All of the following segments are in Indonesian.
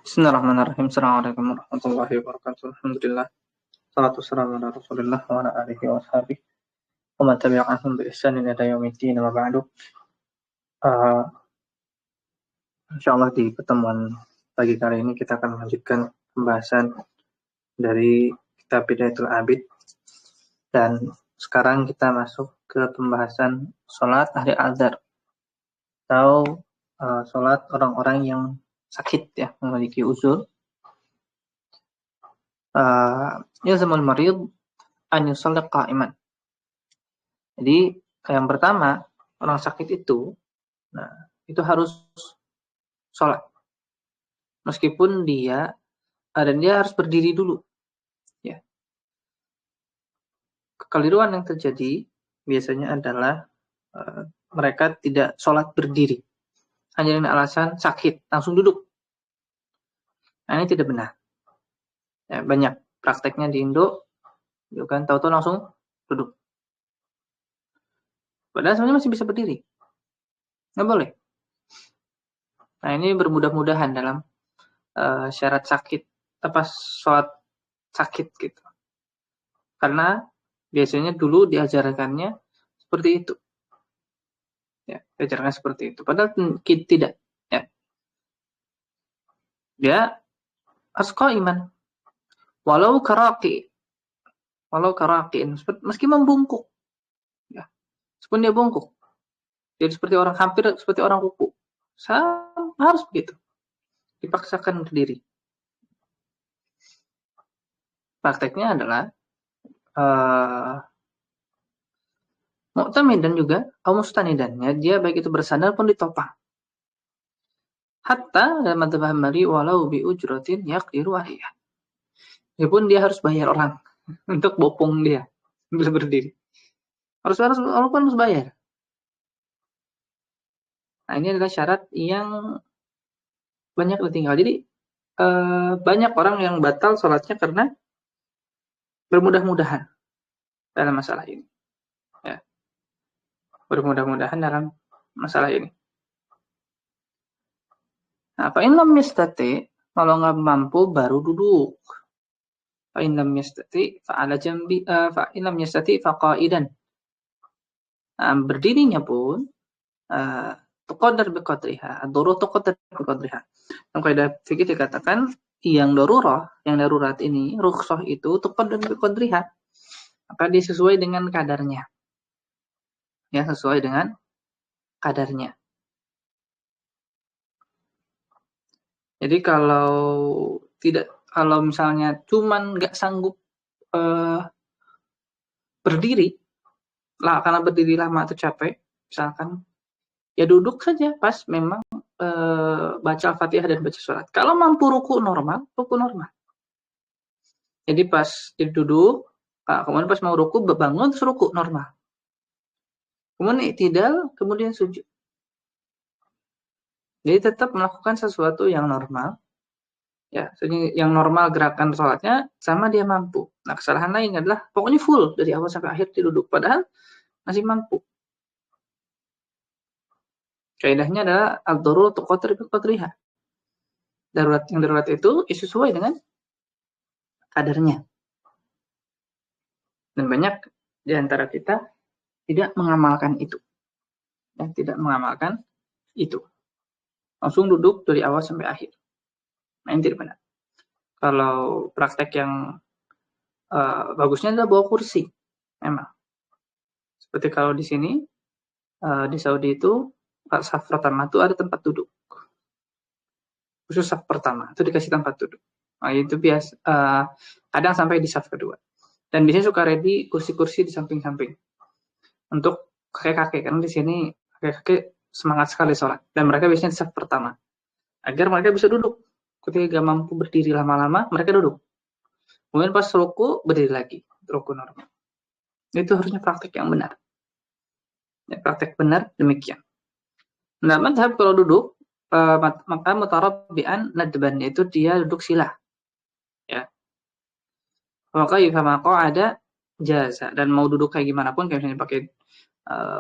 Bismillahirrahmanirrahim. Assalamualaikum warahmatullahi wabarakatuh. Alhamdulillah. Salatu wassalamu ala Rasulillah wa ala alihi wa sahbihi wa man tabi'ahum bi ihsanin ila yaumiddin wa ba'du. Insyaallah di pertemuan pagi kali ini kita akan melanjutkan pembahasan dari kitab Bidayatul Abid, dan sekarang kita masuk ke pembahasan salat ahli adzar atau salat orang-orang yang sakit, ya, memiliki uzur. Yazmul marid an yusalli qa'iman. Jadi yang pertama, orang sakit itu harus sholat meskipun dia harus berdiri dulu, ya. Kekeliruan yang terjadi biasanya adalah mereka tidak sholat berdiri hanya dengan alasan sakit, langsung duduk. Nah, ini tidak benar, ya. Banyak prakteknya di Indo, kan, tahu-tahu langsung duduk, padahal sebenarnya masih bisa berdiri. Nggak boleh. Nah, ini bermudah-mudahan dalam syarat sakit, sholat sakit gitu. Karena biasanya dulu diajarkannya seperti itu, ya, diajarkan seperti itu. Padahal tidak, ya. Dia harus qa'iman, walau karaqiin, meski membungkuk, ya. Meskipun dia bungkuk, jadi hampir seperti orang ruku, harus begitu, dipaksakan berdiri. Prakteknya adalah mu'tamidan juga atau mustanidan, ya, dia baik itu bersandar pun ditopang. Hatta dalam madzhab Hambali walau bi ujratin yaqdiru 'alaiha. Walaupun dia harus bayar orang untuk bopong dia bisa berdiri. Walaupun harus bayar. Nah, ini adalah syarat yang banyak ditinggal. Jadi banyak orang yang batal sholatnya karena bermudah-mudahan dalam masalah ini, ya. Bermudah-mudahan dalam masalah ini. Nah, fa in lam yastati, kalau nggak mampu baru duduk. Fa in lam yastati fa ala jambi, fa in lam yastati fa qa'idan. Nah, berdirinya pun tuqaddar bi qadriha, ad-darurah tuqaddar bi qadriha. Dalam kaidah fikih dikatakan yang darurat ini, rukhsah itu tuqaddar bi qadriha, maka disesuai dengan kadarnya. Ya, sesuai dengan kadarnya. Jadi kalau misalnya cuman nggak sanggup berdiri lah, karena berdiri lama atau capek, misalkan, ya duduk saja pas memang baca Al-Fatihah dan baca surat. Kalau mampu ruku normal. Jadi pas duduk, kemudian pas mau ruku bangun terus ruku normal. Kemudian i'tidal, kemudian sujud. Jadi tetap melakukan sesuatu yang normal, ya, yang normal gerakan sholatnya sama dia mampu. Nah, kesalahan lain adalah pokoknya full dari awal sampai akhir duduk, padahal masih mampu. Kaidahnya adalah ad-darurah tuqaddar bi qadriha. Darurat itu sesuai dengan kadarnya. Dan banyak di antara kita tidak mengamalkan itu. Ya, tidak mengamalkan itu. Langsung duduk dari awal sampai akhir. Nah, ini tidak benar. Kalau praktek yang bagusnya adalah bawa kursi. Memang. Seperti kalau di sini, di Saudi itu, saf pertama itu ada tempat duduk. Khusus saf pertama, itu dikasih tempat duduk. Nah, itu biasa, kadang sampai di saf kedua. Dan biasanya suka ready kursi-kursi di samping-samping. Untuk kakek-kakek, karena di sini kakek-kakek semangat sekali sholat. Dan mereka biasanya di saf pertama. Agar mereka bisa duduk. Ketika gak mampu berdiri lama-lama, mereka duduk. Kemudian pas ruku, berdiri lagi. Ruku normal. Itu harusnya praktek yang benar. Ya, praktek benar demikian. Nah, madhab kalau duduk, maka mutarabbi'an nadban, yaitu dia duduk sila. Ya. Maka ada jaza, dan mau duduk kayak gimana pun, kayak misalnya pakai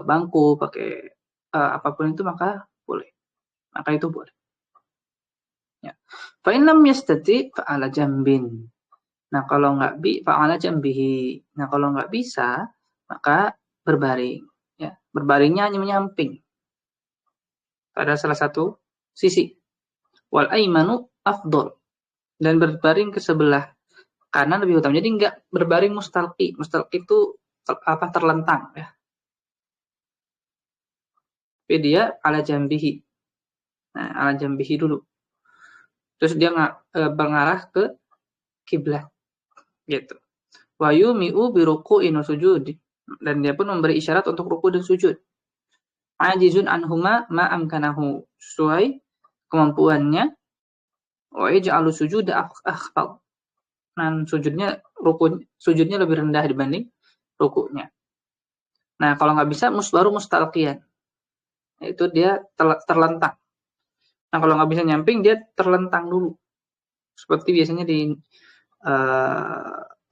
bangku, pakai apapun itu, maka boleh. Maka itu boleh. Ya. Fa in lam yastati fa ala jambin. Nah, kalau fa ala jambihi. Nah, kalau nggak bisa, maka berbaring. Ya, berbaringnya hanya menyamping pada salah satu sisi. Wal aimanu afdol, dan berbaring ke sebelah kanan lebih utama. Jadi nggak berbaring mustalqi. Mustalqi itu terlentang ya. Tapi dia ala jambihi. Nah, ala jambihi dulu. Terus dia mengarah ke kiblat gitu. Wa yumi'u bi ruku'in wa sujud, dan dia pun memberi isyarat untuk ruku dan sujud. Ajizun anhuma ma amkanahu, sesuai kemampuannya. Wa yaj'alu sujuda akhfal, dan sujudnya lebih rendah dibanding rukunya. Nah, kalau nggak bisa baru mustalqiyan, yaitu dia terlentang. Nah, kalau nggak bisa nyamping, dia terlentang dulu, seperti biasanya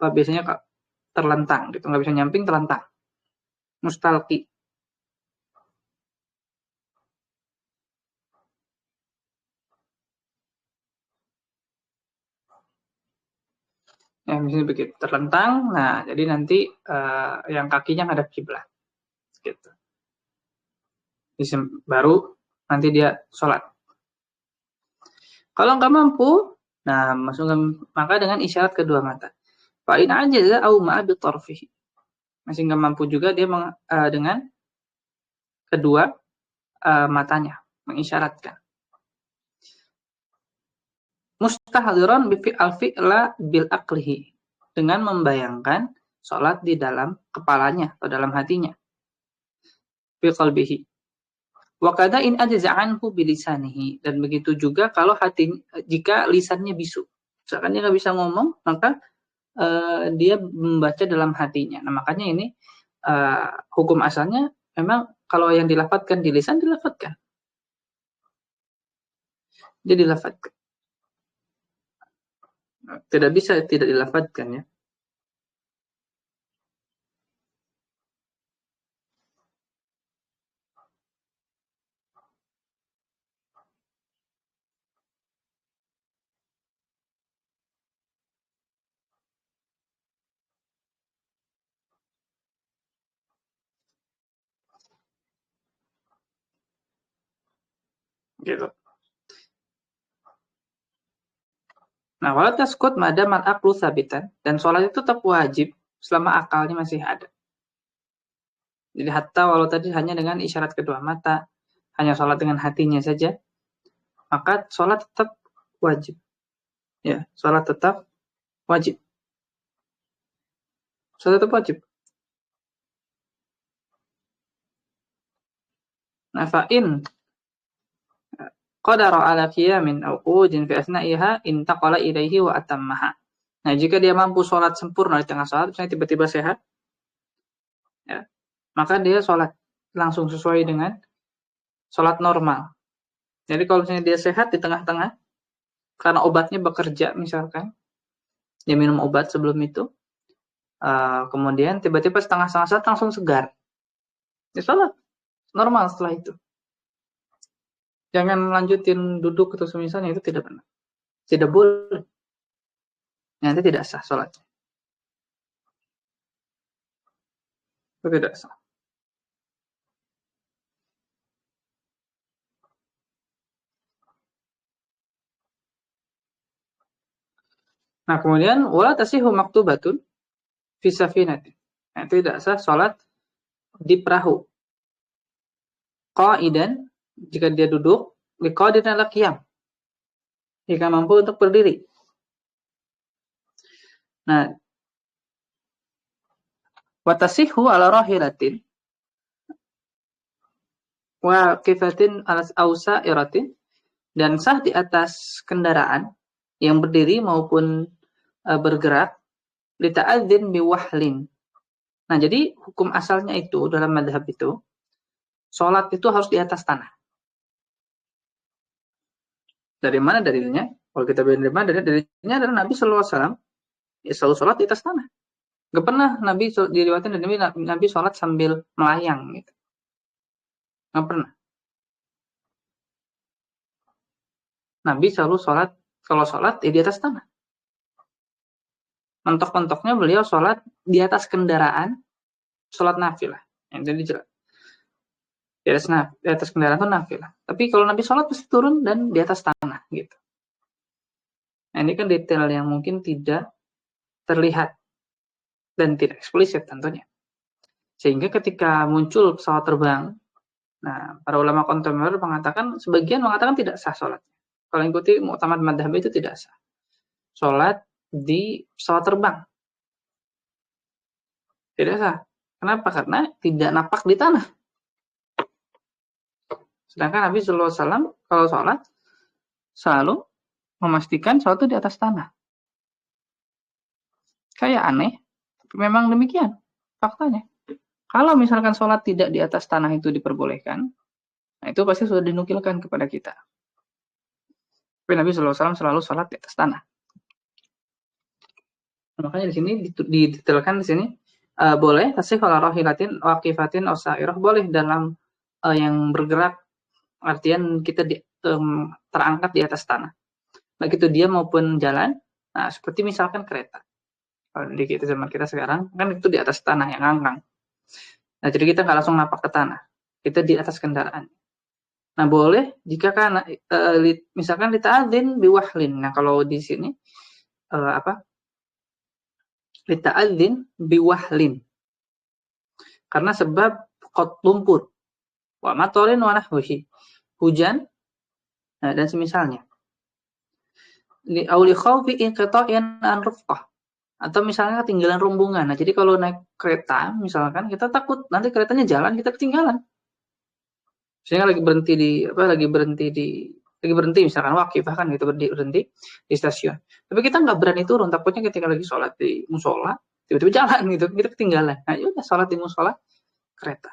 biasanya terlentang gitu, nggak bisa nyamping, terlentang, mustalqi. Ya, misalnya begitu, terlentang. Nah, jadi nanti yang kakinya ngadap kiblat gitu. Baru nanti dia sholat. Kalau nggak mampu, nah maka dengan isyarat kedua mata. Fa in ajaza au ma'a bi tarfihi. Masih nggak mampu juga dia dengan kedua matanya mengisyaratkan. Mustahdiran bi al-fi'la bil aqlihi, dengan membayangkan sholat di dalam kepalanya atau dalam hatinya. Fi qalbihi. Wa kadza in ajza anhu bi lisanihi, dan begitu juga kalau jika lisannya bisu. Misalkan dia nggak bisa ngomong, maka dia membaca dalam hatinya. Nah, makanya ini hukum asalnya memang kalau yang dilafadzkan di lisan dilafadzkan. Dia dilafadzkan. Tidak bisa tidak dilafadzkan ya. Gitu. Nah, wala taskut madamal aqlu sabitan, dan sholat itu tetap wajib selama akalnya masih ada. Jadi hatta walau tadi hanya dengan isyarat kedua mata, hanya sholat dengan hatinya saja, maka sholat tetap wajib. Ya, sholat tetap wajib. Sholat tetap wajib. Nah, fa'in qadara ala qiyamin aw qu'udin fi asna'iha intaqala ilaihi wa atammaha. Nah, jika dia mampu sholat sempurna di tengah sholat, misalnya tiba-tiba sehat, ya, maka dia sholat langsung sesuai dengan sholat normal. Jadi kalau misalnya dia sehat di tengah-tengah, karena obatnya bekerja misalkan, dia minum obat sebelum itu, kemudian tiba-tiba setengah-setengah sholat langsung segar, dia sholat normal setelah itu. Jangan lanjutin duduk atau semisalnya, itu tidak benar. Tidak boleh. Nanti tidak sah sholatnya. Itu tidak sah. Nah, kemudian wala tasihu maktubatun fi safinatin. Nah, tidak sah sholat di perahu. Qa'idan, jika dia duduk, liqadirin ala qiyam, jika mampu untuk berdiri. Nah, wa tasihu ala rahilatin wa kifatin alas ausa'iratin, dan sah di atas kendaraan yang berdiri maupun bergerak, lita'adzin biwahlin. Nah, jadi hukum asalnya itu dalam madhab itu, sholat itu harus di atas tanah. Dari mana dalilnya? Kalau kita bilang dari mana dalilnya adalah Nabi SAW ya selalu sholat di atas tanah. Gak pernah Nabi diriwayatkan dari Nabi sholat sambil melayang gitu. Gak pernah. Nabi selalu sholat, kalau sholat ya di atas tanah. Mentok-mentoknya beliau sholat di atas kendaraan, sholat nafilah. Yang jadi jelas. Di atas kendaraan itu nafilah. Tapi kalau Nabi sholat pasti turun dan di atas tanah gitu. Nah, ini kan detail yang mungkin tidak terlihat dan tidak eksplisit tentunya. Sehingga ketika muncul pesawat terbang, nah para ulama kontemporer mengatakan, sebagian mengatakan tidak sah sholatnya. Kalau ikuti mu'tamad madhab itu tidak sah. Sholat di pesawat terbang. Tidak sah. Kenapa? Karena tidak napak di tanah. Sedangkan Nabi Sallallahu Alaihi Wasallam kalau sholat selalu memastikan sholat itu di atas tanah. Kayak aneh, tapi memang demikian faktanya. Kalau misalkan sholat tidak di atas tanah itu diperbolehkan, nah itu pasti sudah dinukilkan kepada kita. Tapi Nabi Sallallahu Alaihi Wasallam selalu sholat di atas tanah. Makanya di sini didetailkan di sini boleh tasih kalau rahilatin waqifatin osairah boleh dalam yang bergerak, artian kita terangkat di atas tanah. Baik itu dia maupun jalan. Nah, seperti misalkan kereta. Kalau di kita zaman kita sekarang kan itu di atas tanah yang ngangkang. Nah, jadi kita nggak langsung napak ke tanah. Kita di atas kendaraan. Nah, boleh jika kan misalkan lita'adzin biwahlin. Nah, kalau di sini lita'adzin biwahlin. Karena sebab qad lumpur. Wa matorin wa nahwihi. Hujan dan semisalnya. Li auli khawfi inqita'in an rufqah. Atau misalnya ketinggalan rombongan. Nah, jadi kalau naik kereta, misalkan kita takut nanti keretanya jalan, kita ketinggalan. Misalnya lagi berhenti misalkan waqif bahkan gitu berhenti di stasiun. Tapi kita nggak berani turun, takutnya ketika lagi sholat di musola, tiba-tiba jalan gitu, kita ketinggalan. Nah, ya udah sholat di musola kereta.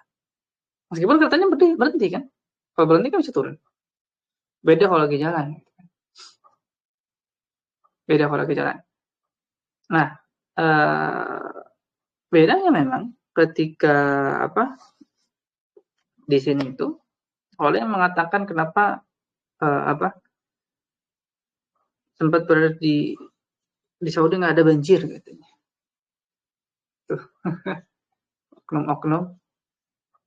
Meskipun keretanya berhenti kan, kalau berhenti kan bisa turun. Beda kalau lagi jalan. Beda kalau lagi jalan. Nah, bedanya memang ketika di sini itu oleh yang mengatakan kenapa sempat berada di Saudi nggak ada banjir katanya. Tuh. Oknum-oknum.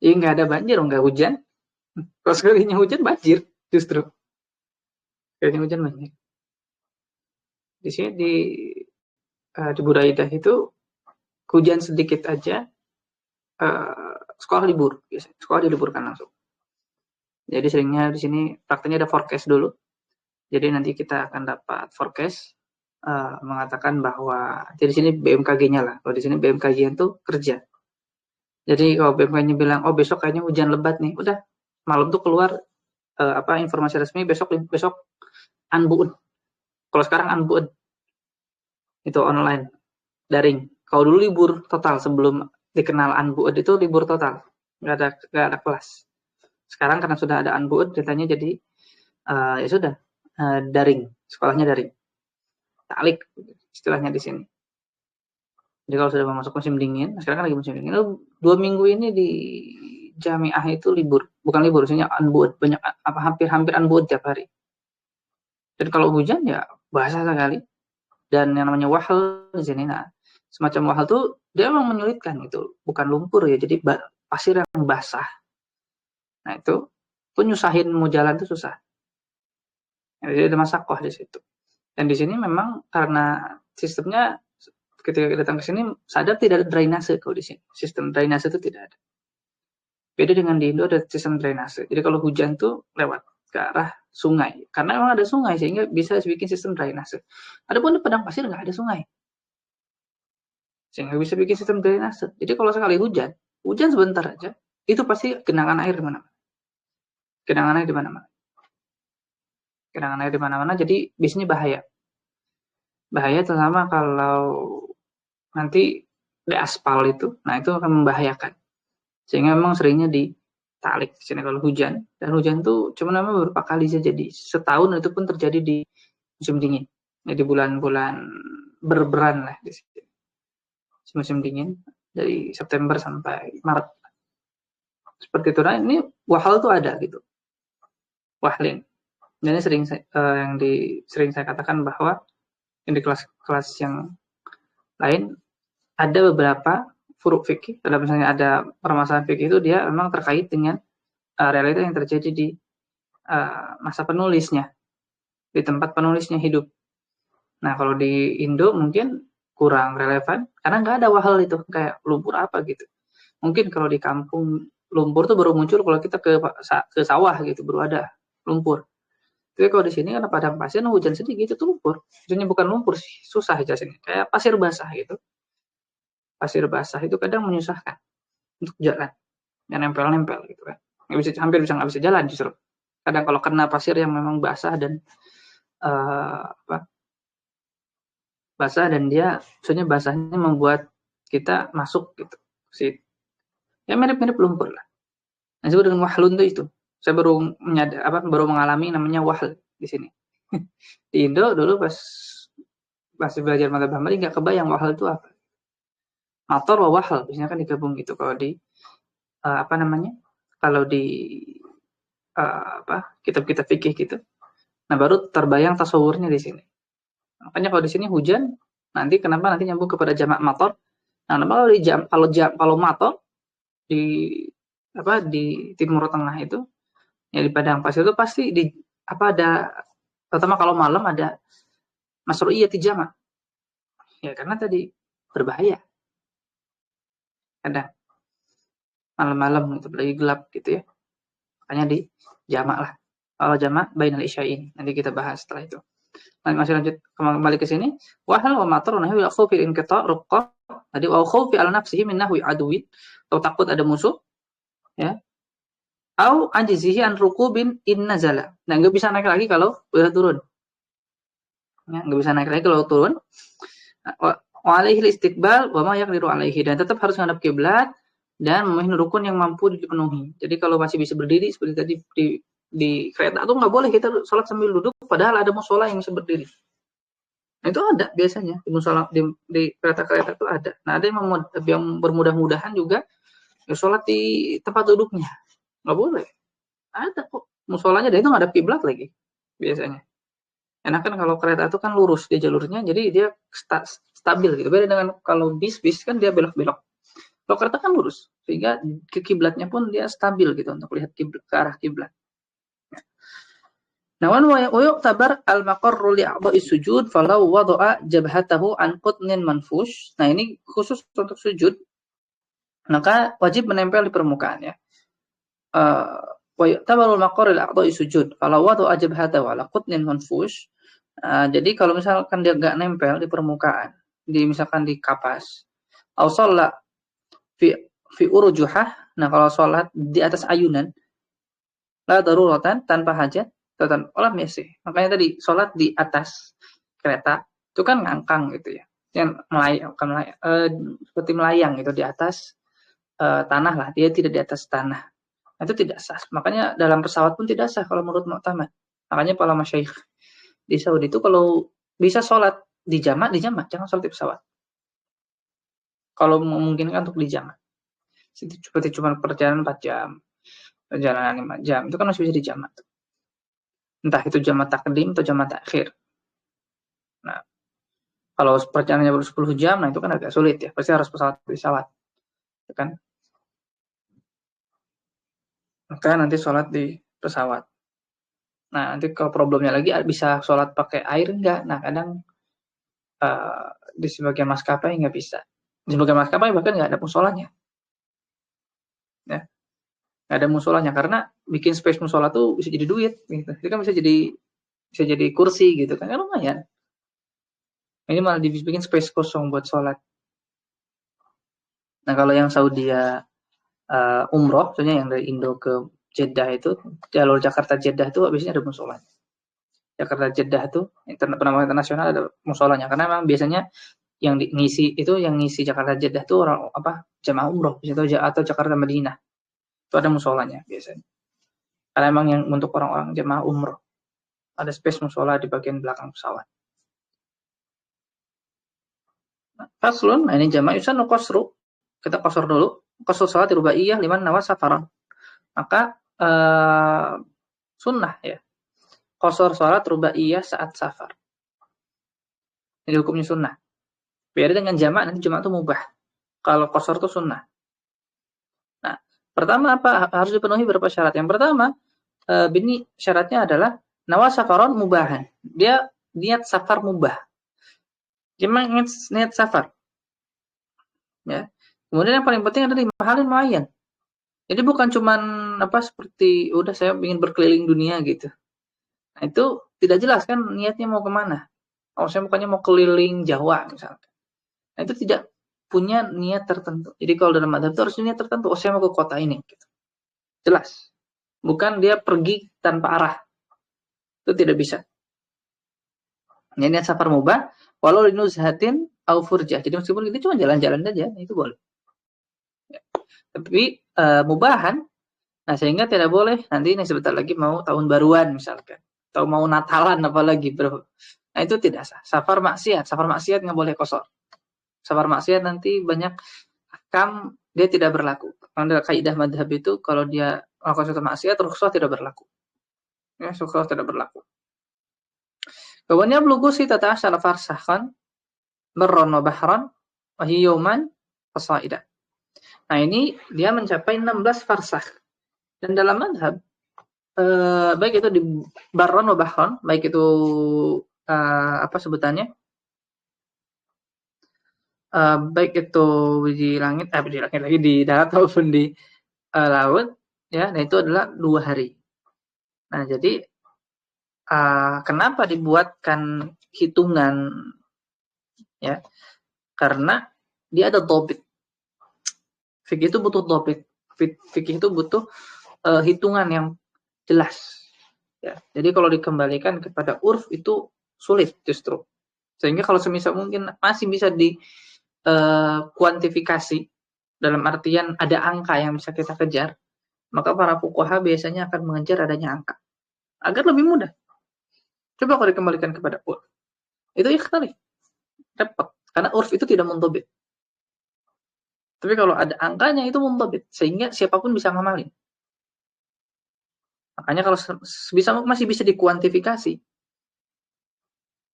Iya nggak ada banjir, nggak hujan. Kalau sekalinya hujan banjir justru. Sekalinya hujan banjir. Di sini di Buraidah itu hujan sedikit aja sekolah libur biasanya. Sekolah diliburkan langsung. Jadi seringnya di sini prakteknya ada forecast dulu. Jadi nanti kita akan dapat forecast mengatakan bahwa di sini BMKG-nya lah. Kalau di sini BMKG itu kerja. Jadi kalau BMKG-nya bilang, oh besok kayaknya hujan lebat nih, udah malam tuh keluar informasi resmi besok unbu'ud. Kalau sekarang unbu'ud itu online, daring. Kalau dulu libur total sebelum dikenal unbu'ud itu libur total, nggak ada kelas. Sekarang karena sudah ada unbu'ud, datanya jadi ya sudah daring, sekolahnya daring. Ta'lik istilahnya di sini. Jadi kalau sudah masuk musim dingin, sekarang kan lagi musim dingin, 2 minggu ini di Jamiah itu libur, bukan libur, maksudnya unbu'ud, banyak hampir unbu'ud tiap hari. Dan kalau hujan ya basah sekali. Dan yang namanya wahl di sini, nah semacam wahl tuh dia memang menyulitkan itu, bukan lumpur ya, jadi pasir yang basah. Nah itu pun nyusahin mau jalan tuh susah. Jadi ada masakoh di situ. Dan di sini memang karena sistemnya ketika datang ke sini sadar tidak ada drainase kalau di sini. Sistem drainase itu tidak ada. Beda dengan di Indo ada sistem drainase. Jadi kalau hujan tuh lewat ke arah sungai. Karena memang ada sungai sehingga bisa bikin sistem drainase. Adapun di padang pasir nggak ada sungai. Sehingga bisa bikin sistem drainase. Jadi kalau sekali hujan sebentar aja, itu pasti genangan air di mana-mana. Genangan air di mana-mana. Genangan air di mana-mana, jadi biasanya bahaya. Bahaya terutama kalau nanti di aspal itu, nah itu akan membahayakan. Sehingga memang seringnya ditalik di sini kalau hujan. Dan hujan itu cuma beberapa kali saja di setahun, itu pun terjadi di musim dingin. Jadi bulan-bulan berberan lah di sini. Musim dingin dari September sampai Maret. Seperti itu. Nah, ini wahal tuh ada gitu. Wahlin. Dan ini sering saya katakan bahwa di kelas-kelas yang lain ada beberapa furuk fikih, misalnya ada permasalahan fikih itu dia memang terkait dengan realita yang terjadi di masa penulisnya, di tempat penulisnya hidup. Nah, kalau di Indo mungkin kurang relevan karena nggak ada wahal itu, kayak lumpur apa gitu. Mungkin kalau di kampung lumpur tuh baru muncul kalau kita ke sawah gitu, baru ada lumpur. Tapi kalau di sini karena padang pasir, hujan sedikit itu lumpur. Maksudnya bukan lumpur sih, susah jelasinnya. Kayak pasir basah gitu. Pasir basah itu kadang menyusahkan untuk jalan, yang nempel-nempel gitu kan. Hampir nggak bisa jalan justru. Kadang kalau kena pasir yang memang basah dan basah dan dia, maksudnya basahnya membuat kita masuk gitu. Ya mirip-mirip lumpur lah. Yang disebut dengan wahlun itu. Saya baru mengalami namanya wahl di sini. Di Indo dulu pas masih belajar madzhab Hambali nggak kebayang wahl itu apa. Mator wa wahl biasanya kan digabung gitu kalau di kalau di kitab-kitab fikih gitu. Nah, baru terbayang tasawurnya di sini. Makanya kalau di sini hujan, kenapa nanti nyambung kepada jamak mator? Nah, kalau mator di Timur Tengah itu, ya di padang pasir itu pasti ada, terutama kalau malam ada masru'iyati jamak. Ya karena tadi berbahaya. Kadang malam-malam itu lagi gelap gitu ya. Makanya di jamak lah. Kalau jamak bainal isya'in. Nanti kita bahas setelah itu. Masih lanjut kembali ke sini. Wahal wa matar nahi wa khawfi inqita' ruqqah. Tadi wa khawfi ala nafsihi min nahwi aduwin. Atau takut ada musuh. Ya. Au ajizihi an rukubin in nazala. Nah, enggak bisa naik lagi kalau udah turun. Ya, enggak bisa naik lagi kalau turun. Wa alaihi istiqbal wa ma yaqdiru alaihi, dan tetap harus menghadap kiblat dan memenuhi rukun yang mampu dipenuhi. Jadi kalau masih bisa berdiri seperti tadi di kereta itu nggak boleh kita sholat sambil duduk, padahal ada musola yang bisa berdiri. Nah, itu ada biasanya di musola di kereta-kereta itu ada. Nah, ada yang bermudah-mudahan juga ya sholat di tempat duduknya. Nggak boleh. Ada kok musolanya, dan itu ngadap kiblat lagi biasanya. Enak kan kalau kereta itu kan lurus di jalurnya, jadi dia stabil gitu. Beda dengan kalau bis kan dia belok-belok. Kalau kereta kan lurus, sehingga ke kiblatnya pun dia stabil gitu untuk lihat ke arah kiblat. Nah, wa yu'tabar al-maqarru li a'dha'i sujud falau wada'a jabhatahu an qutnin manfush. Nah, ini khusus untuk sujud. Maka wajib menempel di permukaan ya. Wa yu'tabaru al-maqarru li a'dha'i sujud falau wada'a jabhatahu ala qutnin manfush. Jadi kalau misalkan dia nggak nempel di permukaan, misalkan di kapas, au sholat fi urujuhah. Nah, kalau sholat di atas ayunan, la daruratan, tanpa hajat, olam ya sih. Makanya tadi sholat di atas kereta itu kan ngangkang gitu ya, yang seperti melayang gitu di atas tanah lah, dia tidak di atas tanah. Nah, itu tidak sah. Makanya dalam pesawat pun tidak sah kalau menurut Mu'tamad. Makanya para masyayikh di Saudi itu kalau bisa sholat di jamak, jangan sholat di pesawat. Kalau memungkinkan untuk di jamak. Seperti cuma perjalanan 4 jam, perjalanan 5 jam, itu kan masih bisa di jamak. Entah itu jamak takdim atau jamak takhir. Nah, kalau perjalanannya baru 10 jam, nah itu kan agak sulit ya. Pasti harus pesawat. Itu kan? Maka nanti sholat di pesawat. Nah, nanti kalau problemnya lagi bisa sholat pakai air enggak? Nah, kadang di sebagian maskapai nggak bisa. Di sebagian maskapai bahkan nggak ada musolanya. Ya, nggak ada musolanya karena bikin space musola tuh bisa jadi duit. Gitu. Jadi kan bisa jadi kursi gitu kan lumayan. Ini malah dibikin space kosong buat sholat. Nah, kalau yang Saudi umroh, maksudnya yang dari Indo ke Jeddah itu, jalur Jakarta Jeddah itu biasanya ada musolanya. Jakarta Jeddah itu penerbangan internasional ada musolanya karena memang biasanya yang ngisi Jakarta Jeddah itu orang jamaah umroh atau Jakarta Madinah itu ada musolanya biasanya karena memang yang untuk orang-orang jamaah umroh ada space musola di bagian belakang pesawat. Faslun, ini jamaah yusannu qasru, kita qasar dulu, qasru salat rubaiyah liman nawa safaran. Maka sunnah ya qasar salat rubaiyah saat safar. Jadi hukumnya sunnah. Beda dengan jamak, nanti jamak itu mubah. Kalau qasar itu sunnah. Nah, pertama apa? Harus dipenuhi beberapa syarat. Yang pertama, ini syaratnya adalah nawa safaron mubahan. Dia niat safar mubah. Dia niat safar. Ya. Kemudian yang paling penting adalah di mahalin muayyan. Jadi bukan cuman seperti udah saya ingin berkeliling dunia gitu. Nah, itu tidak jelas kan niatnya mau kemana. Oh, saya bukannya mau keliling Jawa misalnya. Nah, itu tidak punya niat tertentu. Jadi kalau dalam madzhab itu harus niat tertentu. Oh, saya mau ke kota ini gitu. Jelas. Bukan dia pergi tanpa arah. Itu tidak bisa. Ini niat safar mubah walau linuzhatin au furjah. Jadi meskipun itu cuma jalan-jalan saja, itu boleh. Ya. Tapi mubahan, nah sehingga tidak boleh nanti ini sebentar lagi mau tahun baruan misalkan, atau mau Natalan apalagi, bro. Nah itu tidak sah. Safar maksiat nggak boleh qasar. Safar maksiat nanti banyak ahkam dia tidak berlaku. Karena kaidah madhab itu kalau dia melakukan suatu maksiat, rukhsah tidak berlaku. Ya, rukhsah tidak berlaku. Kemudian blugu sih tata asal farsahkan barron wa bahran wa yawman fasaidah. Nah, ini dia mencapai 16 farsah. Dan dalam madhab baik itu di barron wa bahran, baik itu sebutannya? Baik itu di langit lagi di darat maupun di laut, ya. Nah, itu adalah 2 hari. Nah, jadi kenapa dibuatkan hitungan, ya? Karena dia ada dhabit. Fikih itu butuh dhabit. Fikih itu butuh hitungan yang jelas. Ya. Jadi kalau dikembalikan kepada urf itu sulit justru. Sehingga kalau semisal mungkin masih bisa di kuantifikasi dalam artian ada angka yang bisa kita kejar, maka para fuqaha biasanya akan mengejar adanya angka agar lebih mudah. Coba kalau dikembalikan kepada urf, itu ikhtilaf, repot karena urf itu tidak mundhabit. Tapi kalau ada angkanya itu mundhabit, sehingga siapapun bisa ngamalin. Makanya kalau masih bisa dikuantifikasi.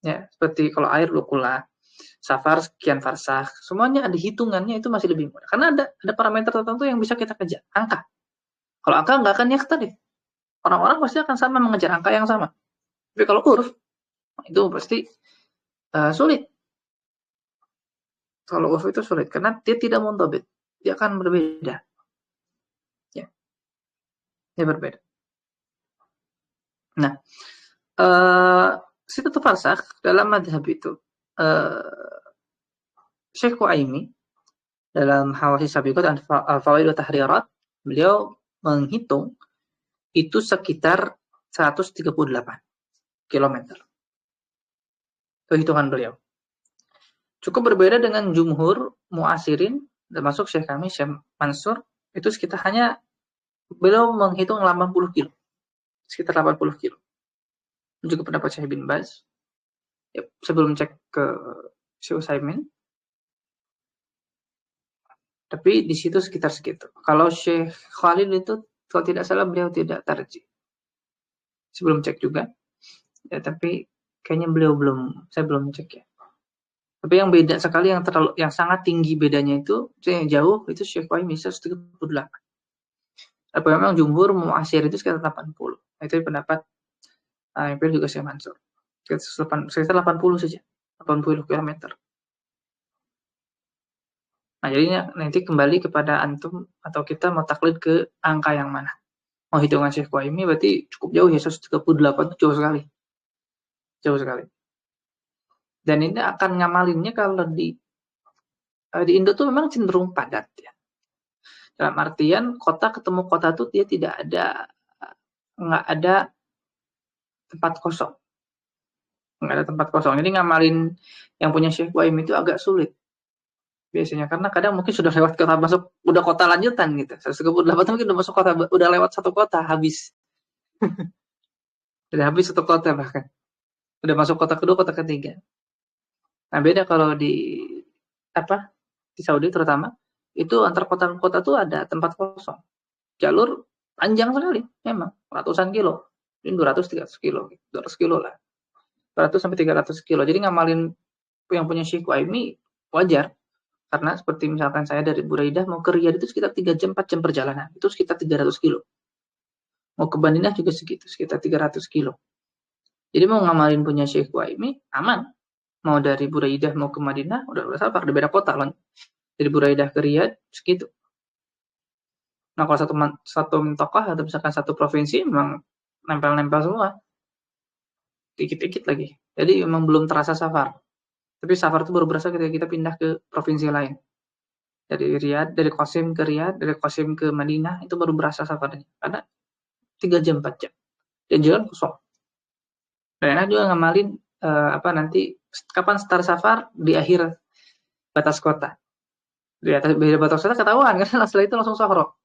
Ya, seperti kalau air lukula, safar sekian farsah, semuanya ada hitungannya, itu masih lebih mudah. Karena ada parameter tertentu yang bisa kita kejar, angka. Kalau angka nggak akan ikhtilaf. Orang-orang pasti akan sama mengejar angka yang sama. Tapi kalau urf, itu pasti sulit. Kalau urf itu sulit karena dia tidak mundhabit, dia akan berbeda. Ya, dia berbeda. Nah, situ farsah dalam madhab itu, Syekh Uaimi dalam Hawasi Sabiqat dan Fawaid wa Tahrirat, beliau menghitung itu sekitar 138 km. Itu hitungan beliau. Cukup berbeda dengan jumhur muasirin, termasuk Syekh kami, Syekh Mansur, itu sekitar hanya beliau menghitung 80 kilo. Sekitar 80 kilo. Juga pendapat Syekh bin Baz. Ya, sebelum cek ke Syekh Utsaimin. Tapi di situ sekitar segitu. Kalau Syekh Khalil itu, kalau tidak salah beliau tidak tarjih. Sebelum cek juga. Ya, tapi kayaknya saya belum cek ya. Tapi yang beda sekali, yang sangat tinggi bedanya itu, yang jauh itu Syekh Uaimi 138. Tapi memang jumhur muasir itu sekitar 80. Itu pendapat yang juga Syekh Mansur. Sekitar 80 saja. 80 km. Nah, jadinya nanti kembali kepada antum atau kita mau taklid ke angka yang mana. Mau hitungan Syekh Uaimi berarti cukup jauh ya, 138 itu jauh sekali. Jauh sekali. Dan ini akan ngamalinnya kalau di Indo tuh memang cenderung padat ya. Dalam artian kota ketemu kota tuh dia nggak ada tempat kosong. Nggak ada tempat kosong. Jadi ngamalin yang punya Syekh Uaimi itu agak sulit. Biasanya karena kadang mungkin sudah lewat udah kota lanjutan gitu. 138 mungkin udah masuk kota, udah lewat satu kota habis. Udah habis satu kota bahkan. Udah masuk kota kedua, kota ketiga. Nah, beda kalau di Saudi terutama, itu antar kota ke kota tuh ada tempat kosong. Jalur panjang sekali, memang ratusan kilo. Ini 200-300 kilo, 200 kilo lah. 200-300 kilo. Jadi ngamalin yang punya Syekh Uaimi wajar. Karena seperti misalkan saya dari Buraidah mau ke Riyadh itu sekitar 3 jam, 4 jam perjalanan. Itu sekitar 300 kilo. Mau ke Madinah juga segitu, sekitar 300 kilo. Jadi mau ngamalin punya Syekh Uaimi, aman. Mau dari Buraidah mau ke Madinah, udah safar, udah beda kota loh. Dari Buraidah ke Riyadh, segitu. Nah kalau satu mintokah atau misalkan satu provinsi, memang nempel-nempel semua. Dikit-dikit lagi. Jadi memang belum terasa safar. Tapi safar itu baru berasa ketika kita pindah ke provinsi lain. Dari Riyadh, dari Qasim ke Riyadh, dari Qasim ke Madinah, itu baru berasa safarnya. Karena 3 jam, 4 jam. Dan jalan kosong. Dan enak juga ngamalin nanti kapan start safar di akhir batas kota. Di atas batas kota ketahuan kan setelah itu langsung sahur.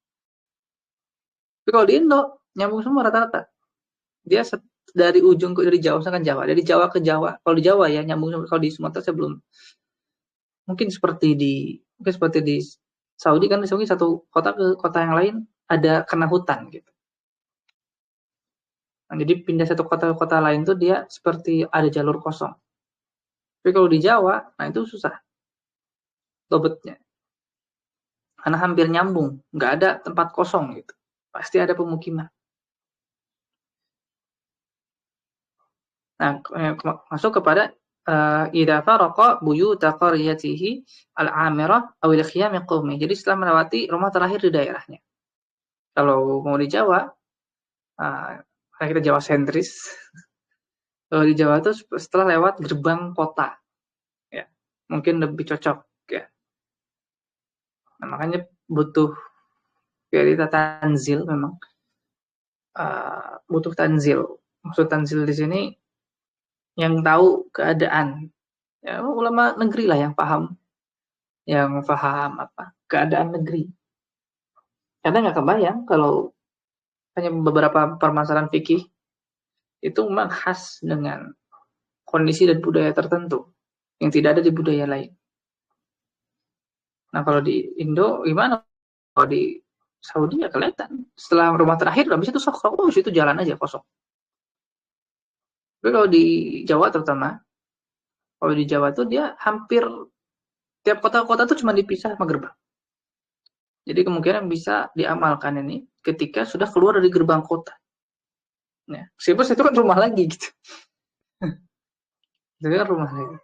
Tapi kalau di Indo nyambung semua rata-rata. Dia dari ujung dari Jawa misalkan Jawa, dari Jawa ke Jawa. Kalau di Jawa ya nyambung, kalau di Sumatera saya belum. Mungkin seperti di Saudi kan, di Saudi satu kota ke kota yang lain ada kena hutan gitu. Nah, jadi pindah satu kota ke kota lain tuh dia seperti ada jalur kosong. Tapi kalau di Jawa, nah itu susah dobetnya. Karena hampir nyambung, nggak ada tempat kosong gitu. Pasti ada pemukiman. Nah, masuk kepada idza faraqa buyuta qaryatihi al-amirah aw al-khiyam qaumi. Jadi setelah melewati rumah terakhir di daerahnya. Kalau mau di Jawa, karena kita Jawa sentris. Kalau di Jawa itu setelah lewat gerbang kota, ya mungkin lebih cocok, ya. Nah, makanya butuh kita tanzil memang, butuh tanzil. Maksud tanzil di sini yang tahu keadaan, ya ulama negeri lah yang paham keadaan negeri. Karena nggak kebayang kalau hanya beberapa permasalahan fikih itu memang khas dengan kondisi dan budaya tertentu yang tidak ada di budaya lain. Nah kalau di Indo gimana? Kalau di Saudi ya kelihatan. Setelah rumah terakhir, habis itu sok itu jalan aja kosong. Tapi kalau di Jawa terutama, kalau di Jawa tuh dia hampir tiap kota-kota tuh cuma dipisah sama gerbang. Jadi kemungkinan bisa diamalkan ini ketika sudah keluar dari gerbang kota. Ya, meskipun itu kan rumah lagi gitu. Itu kan rumah lagi.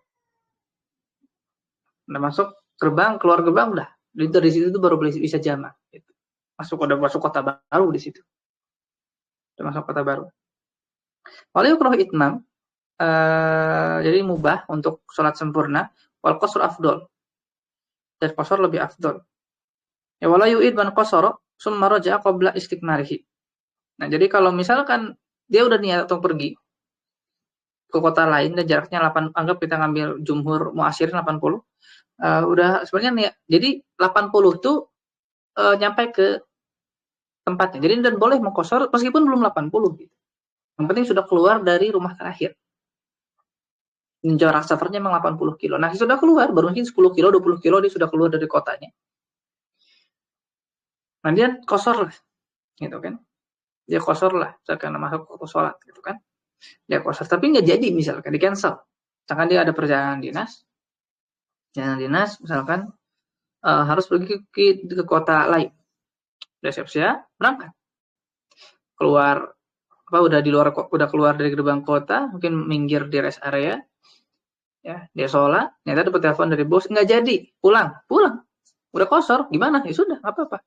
Udah masuk gerbang, keluar gerbang udah. Dari situ tuh baru bisa jamak. Gitu. Udah masuk kota baru di situ. Udah masuk kota baru. Wal yukrah itmam, jadi mubah untuk sholat sempurna. Wal qasr afdol. Dan qasr lebih afdol. Ya wala yu'id man qasara summa raja'a qabla istikmarihi. Nah, jadi kalau misalkan dia udah niat untuk pergi ke kota lain dan jaraknya 8, anggap kita ngambil jumhur mu'asyirin 80. Udah sebenarnya niat. Jadi 80 tuh nyampe ke tempatnya. Jadi dan boleh mengqasar meskipun belum 80 gitu. Yang penting sudah keluar dari rumah terakhir. Jarak safarnya memang 80 kilo. Nah, sudah keluar, baru mungkin 10 kilo, 20 kilo dia sudah keluar dari kotanya. Nah, dia qasar lah. Gitu kan. Dia qasar lah, misalkan masuk waktu sholat gitu kan. Dia qasar, tapi nggak jadi misalkan, di cancel. Misalkan dia ada perjalanan dinas misalkan harus pergi ke kota lain. Udah siap-siap, berangkat. Keluar, udah keluar dari gerbang kota, mungkin minggir di rest area, ya dia sholat, ternyata dapat telepon dari bos, nggak jadi, pulang, udah kosor, gimana? Ya sudah, nggak apa-apa.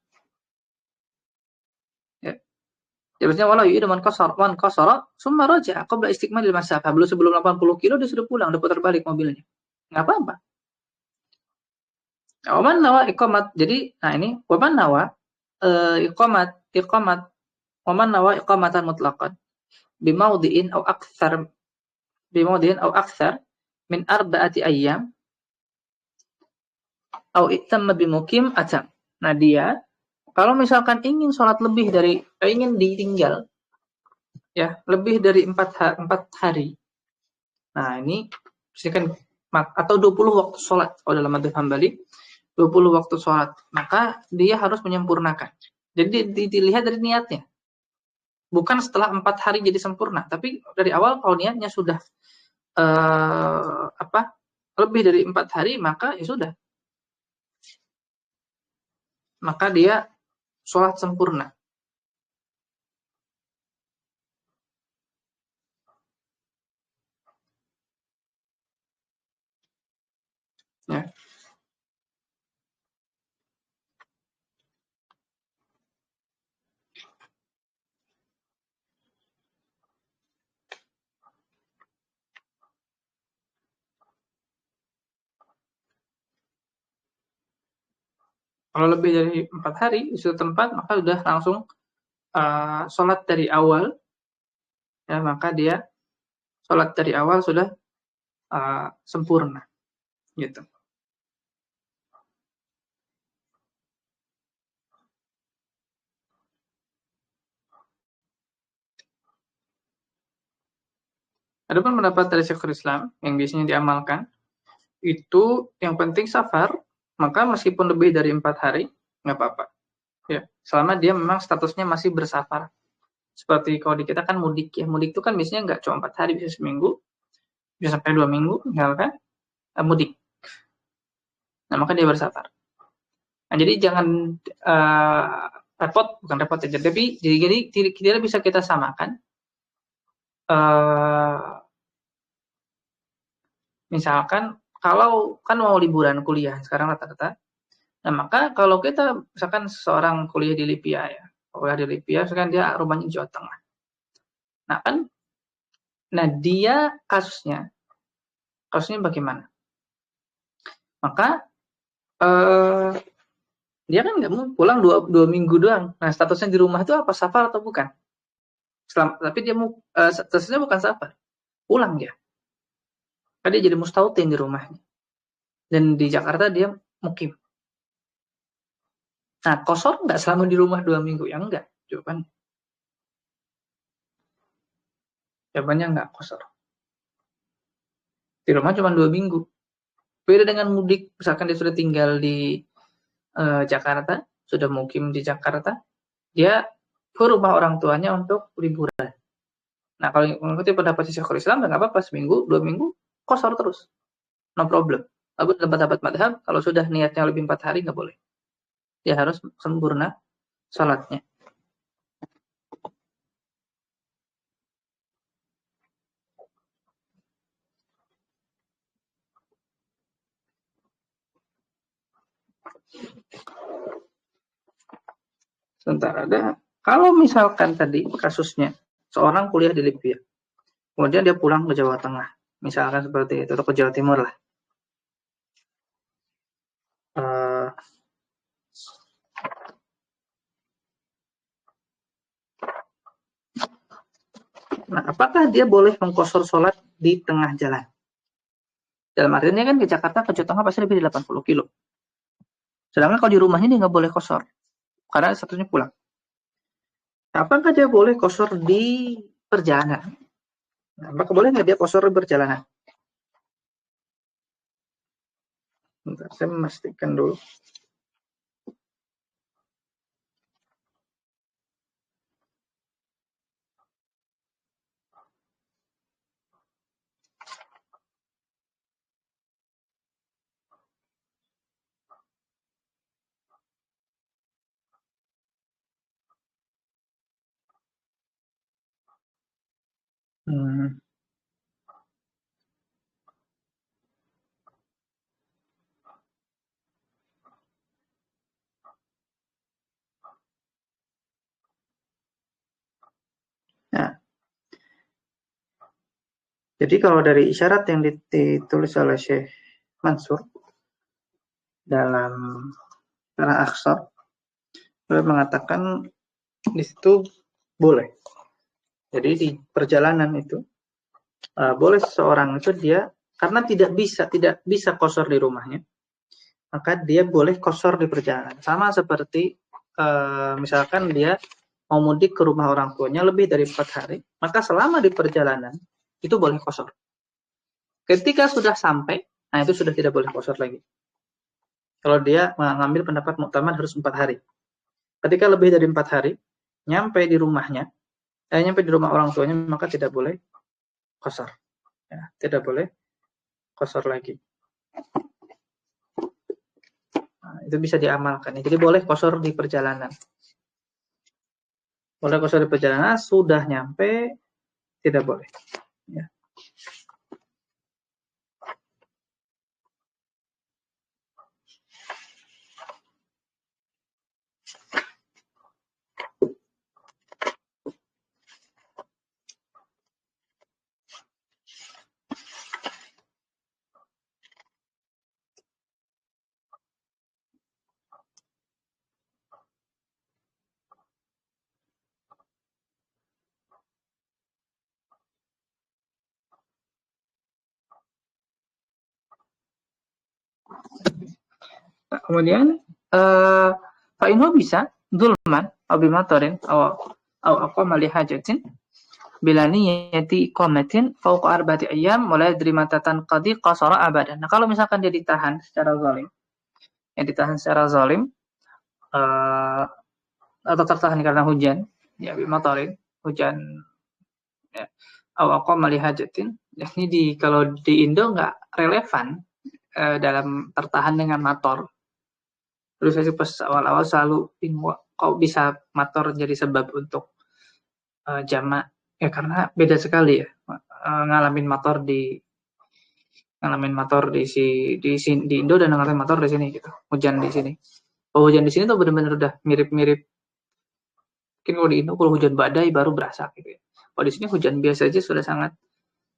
Ya, biasanya walau yu'id man qasara summa raja'a qabla istikmalil masafah. Sebelum 80 kilo dia sudah pulang, udah putar balik mobilnya, nggak apa-apa. Waman nawa iqamat, jadi nah ini waman nawa iqamat waman nawa iqamatan mutlaqan bimawdi'in aw akthar min arba'ati ayyam au itamma bimukim atam. Nah, dia kalau misalkan ingin sholat lebih dari ingin ditinggal ya, lebih dari 4 hari. Nah, ini misalkan atau 20 waktu sholat kalau dalam madzhab Hambali, 20 waktu sholat, maka dia harus menyempurnakan. Jadi dilihat dari niatnya. bukan setelah 4 hari jadi sempurna, tapi dari awal kalau niatnya sudah lebih dari 4 hari, maka ya sudah, maka dia sholat sempurna. Ya. Kalau lebih dari 4 hari di suatu tempat, maka sudah langsung sholat dari awal, ya, maka dia sholat dari awal sudah sempurna, gitu. Adapun pendapat dari Syekhul Islam yang biasanya diamalkan, itu yang penting safar, maka meskipun lebih dari 4 hari, nggak apa-apa. Ya, selama dia memang statusnya masih bersafar. Seperti kalau di kita kan mudik, ya. Mudik itu kan biasanya nggak cuma 4 hari, bisa seminggu, bisa sampai 2 minggu, misalkan, mudik. Nah, maka dia bersafar. Nah, jadi jangan bukan repot aja, tapi jadi kita bisa kita samakan. Misalkan kalau kan mau liburan kuliah sekarang rata-rata, nah maka kalau kita misalkan seorang kuliah di Libya, ya, kuliah di Libya, misalkan dia rumahnya di Jawa Tengah, nah dia kasusnya bagaimana? Maka dia kan nggak mau pulang 2 minggu doang. Nah, statusnya di rumah itu apa, safar atau bukan? Tapi dia mau statusnya bukan safar, pulang dia. Kan dia jadi mustautin di rumahnya. Dan di Jakarta dia mukim. Nah, kosor nggak selama di rumah 2 minggu? Ya enggak, jawabannya enggak kosor. Di rumah cuma 2 minggu. Beda dengan mudik, misalkan dia sudah tinggal di Jakarta, sudah mukim di Jakarta, dia ke rumah orang tuanya untuk liburan. Nah, kalau mengikuti pendapat Syekhul Islam, nggak apa-apa, seminggu, 2 minggu, kosor terus. No problem. Tapi pendapat madhab, kalau sudah niatnya lebih 4 hari, nggak boleh. Dia harus sempurna salatnya. Sebentar, kalau misalkan tadi kasusnya, seorang kuliah di Libya, kemudian dia pulang ke Jawa Tengah, misalkan seperti itu, atau ke Jawa Timur lah. Nah, apakah dia boleh mengkosor sholat di tengah jalan? Dalam artinya kan ke Jakarta, ke Jawa Tengah pasti lebih dari 80 kilo. Sedangkan kalau di rumahnya dia nggak boleh kosor, karena statusnya pulang. Apakah dia boleh kosor di perjalanan? Nah, apakah boleh nggak dia kosor di perjalanan? Bentar, saya memastikan dulu. Nah, jadi kalau dari isyarat yang ditulis oleh Syekh Mansur dalam Syarah Akhsar, beliau mengatakan di situ boleh. Jadi di perjalanan itu boleh seseorang itu dia karena tidak bisa kosor di rumahnya, maka dia boleh kosor di perjalanan. Sama seperti misalkan dia mau mudik ke rumah orang tuanya lebih dari 4 hari, maka selama di perjalanan itu boleh kosor. Ketika sudah sampai, nah itu sudah tidak boleh kosor lagi. Kalau dia mengambil pendapat muktamad harus 4 hari. Ketika lebih dari 4 hari, nyampe di rumahnya, nyampe di rumah orang tuanya, maka tidak boleh qasar. Ya, tidak boleh qasar lagi. Nah, itu bisa diamalkan. Jadi boleh qasar di perjalanan. Boleh qasar di perjalanan, sudah nyampe tidak boleh. Ya. Nah, kemudian fa'inhu bisa dulman aw bimatarin aw aqama li hajatin bila niyati iqamatin fawqa arba'ati ayyam wa la yadri mata tanqadi qasara abadan. Nah, kalau misalkan dia ditahan secara zalim, atau tertahan karena hujan, ya bimatarin, hujan, ya, aw aqama li hajatin, yakni kalau di Indo nggak relevan dalam tertahan dengan motor. Terus saya pas awal-awal selalu bingung kok bisa motor jadi sebab untuk jamak, ya karena beda sekali ya ngalamin motor di di Indo dan ngalamin motor di sini gitu. Hujan di sini. Kalau hujan di sini tuh benar-benar udah mirip-mirip. Mungkin kalau di Indo kalau hujan badai baru berasa gitu ya. Kalau di sini hujan biasa aja sudah sangat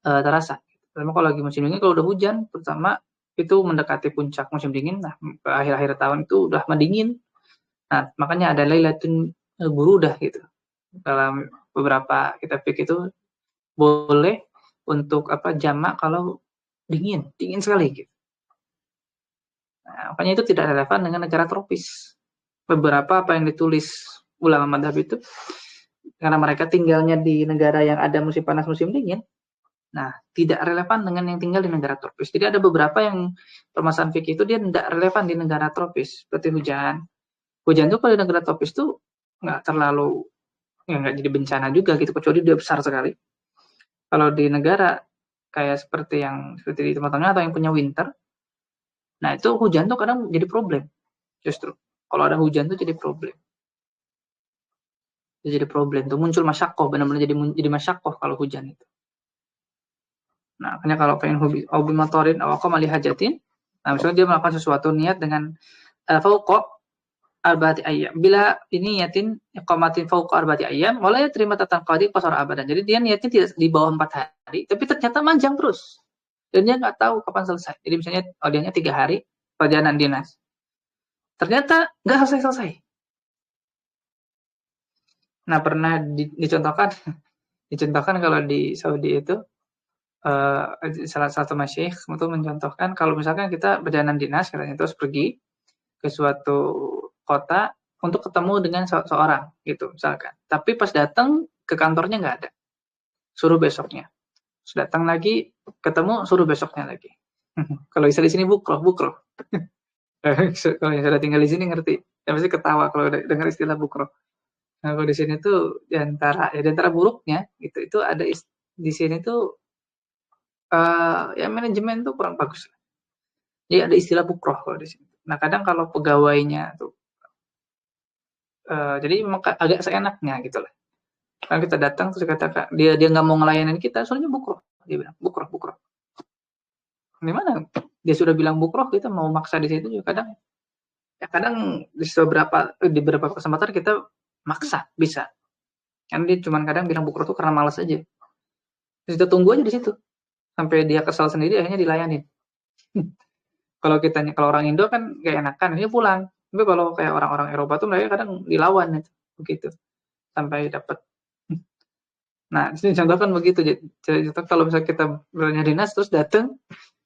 terasa. Terutama kalau lagi musim dingin, kalau udah hujan, terutama itu mendekati puncak musim dingin, nah ke akhir-akhir tahun itu udah mendingin. Nah, makanya ada Lailatul Burudah gitu. Dalam beberapa kitab fikih itu boleh untuk jamak kalau dingin sekali gitu. Nah, makanya itu tidak relevan dengan negara tropis. Beberapa apa yang ditulis ulama madhab itu karena mereka tinggalnya di negara yang ada musim panas musim dingin. Nah, tidak relevan dengan yang tinggal di negara tropis. Jadi ada beberapa yang permasalahan fikih itu dia tidak relevan di negara tropis, seperti hujan. Hujan itu kalau di negara tropis itu nggak terlalu, ya nggak jadi bencana juga gitu, kecuali dia besar sekali. Kalau di negara kayak seperti di Timur Tengah atau yang punya winter, nah itu hujan tuh kadang jadi problem justru. Kalau ada hujan tuh jadi problem. Jadi problem tuh muncul masyakoh, benar-benar jadi masyakoh kalau hujan itu. Nah, makanya kalau pengen hobi motorin awak melihat hajatin, nah misalnya dia melakukan sesuatu niat dengan fauqa arba'ati ayyam. Bila ini niatin iqamatin fauqa arba'ati ayyam, mulai terima tatan qadi qasar abadan. Jadi dia niatnya tidak di bawah 4 hari, tapi ternyata manjang terus. Dan dia nggak tahu kapan selesai. Jadi misalnya audiennya 3 hari perjalanan dinas. Ternyata nggak selesai-selesai. Nah, pernah dicontohkan kalau di Saudi itu salah satu masyayikh itu mencontohkan kalau misalkan kita perjalanan dinas katanya terus pergi ke suatu kota untuk ketemu dengan seorang gitu misalkan. Tapi pas datang ke kantornya nggak ada. Suruh besoknya. Terus datang lagi ketemu suruh besoknya lagi. Kalau istilah di sini bukroh. Kalau yang sudah tinggal di sini ngerti. Ya pasti ketawa kalau dengar istilah bukroh. Nah, kalau di sini tuh di antara buruknya itu ada di sini tuh ya manajemen tuh kurang bagus. Jadi ada istilah bukroh kalau di sini. Nah, kadang kalau pegawainya tuh jadi memang agak seenaknya gitu lah. Kan kita datang terus katakan dia nggak mau ngelayanin kita, soalnya bukroh. Dia bilang bukroh. Gimana? Dia sudah bilang bukroh, kita mau maksa di situ juga kadang di beberapa kesempatan kita maksa bisa. Kan dia cuman kadang bilang bukroh tuh karena malas aja. Terus kita tunggu aja di situ sampai dia kesal sendiri akhirnya dilayanin. Kalau orang Indo kan kayak enakan dia pulang. Tapi kalau kayak orang-orang Eropa tuh mereka kadang dilawan gitu, begitu sampai dapat. Nah, ini contoh kan begitu. Jadi kalau misalnya kita beranya dinas terus datang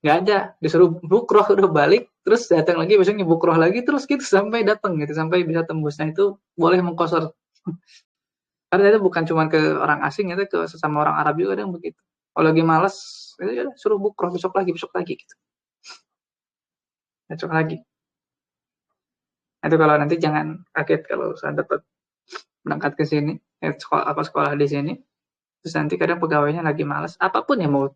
nggak ada, disuruh bukroh udah balik, terus datang lagi besoknya bukroh lagi terus gitu sampai datang gitu sampai bisa tembus. Nah itu boleh mengkosor. Karena itu bukan cuma ke orang asing, itu ke sesama orang Arab juga kadang begitu. Kalau lagi malas, itu ya suruh bukroh besok lagi gitu. Besok lagi. Itu kalau nanti jangan kaget kalau saya dapat berangkat ke sini. sekolah di sini, terus nanti kadang pegawainya lagi males, apapun ya, mau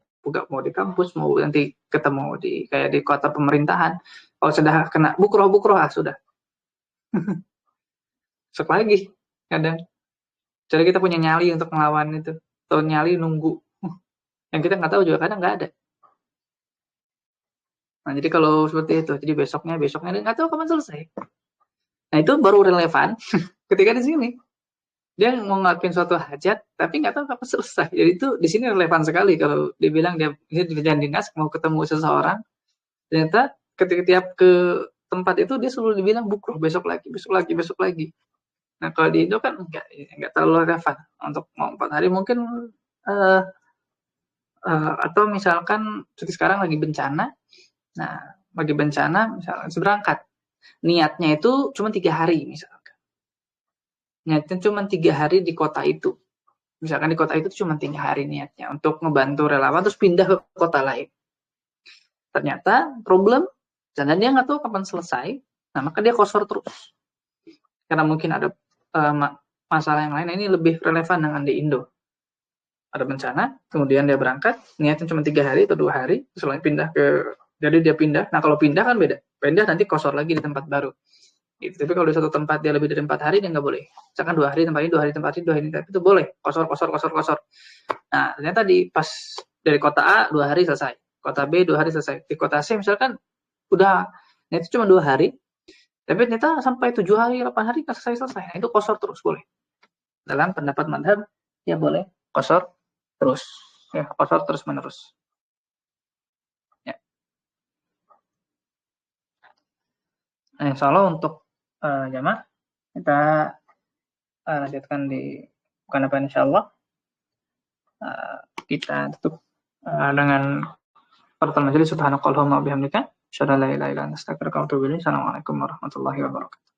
di kampus, mau nanti ketemu di kayak di kota pemerintahan, kalau sudah kena bukroh sudah besok lagi kadang. Jadi kita punya nyali untuk melawan itu, atau nyali nunggu yang kita nggak tahu juga kadang nggak ada. Nah, jadi kalau seperti itu, jadi besoknya nggak tahu kapan selesai. Nah, itu baru relevan ketika di sini. Dia mau ngelakuin suatu hajat, tapi nggak tahu kapan selesai. Jadi itu di sini relevan sekali kalau dibilang dia ini di jalan dinas mau ketemu seseorang, ternyata ketika tiap ke tempat itu dia selalu dibilang bukroh besok lagi. Nah, kalau di Indo kan nggak terlalu relevan untuk mau 4 hari mungkin uh, atau misalkan seperti sekarang lagi bencana. Nah, bagi bencana misalnya berangkat, niatnya itu cuma 3 hari misalkan. Niatnya cuma 3 hari di kota itu. Misalkan di kota itu cuma 3 hari niatnya untuk ngebantu relawan terus pindah ke kota lain. Ternyata problem, karena dia nggak tahu kapan selesai, nah maka dia kosor terus. Karena mungkin ada masalah yang lain, ini lebih relevan dengan di Indo. Ada bencana, kemudian dia berangkat, niatnya cuma 3 hari atau 2 hari, selain pindah jadi dia pindah. Nah, kalau pindah kan beda. Pindah nanti kosor lagi di tempat baru. Gitu. Tapi kalau di satu tempat dia lebih dari 4 hari, dia nggak boleh. Misalkan 2 hari tempat ini, 2 hari tempat ini, 2 hari tempat itu boleh. Kosor. Nah, ternyata pas dari kota A 2 hari selesai. Kota B 2 hari selesai. Di kota C misalkan udah, nah itu cuma 2 hari. Tapi ternyata sampai 7 hari, 8 hari nggak selesai. Nah, itu kosor terus boleh. Dalam pendapat madhab, ya boleh kosor terus. Ya, kosor terus menerus. Ya. Nah, insya Allah untuk jamaah kita lanjutkan di bukan apa insya Allah kita tutup dengan pertemuan majelis. Subhanakallahumma wa bihamdika asyhadu an la ilaha illa anta astaghfiruka wa atubu ilaik. Assalamualaikum warahmatullahi wabarakatuh.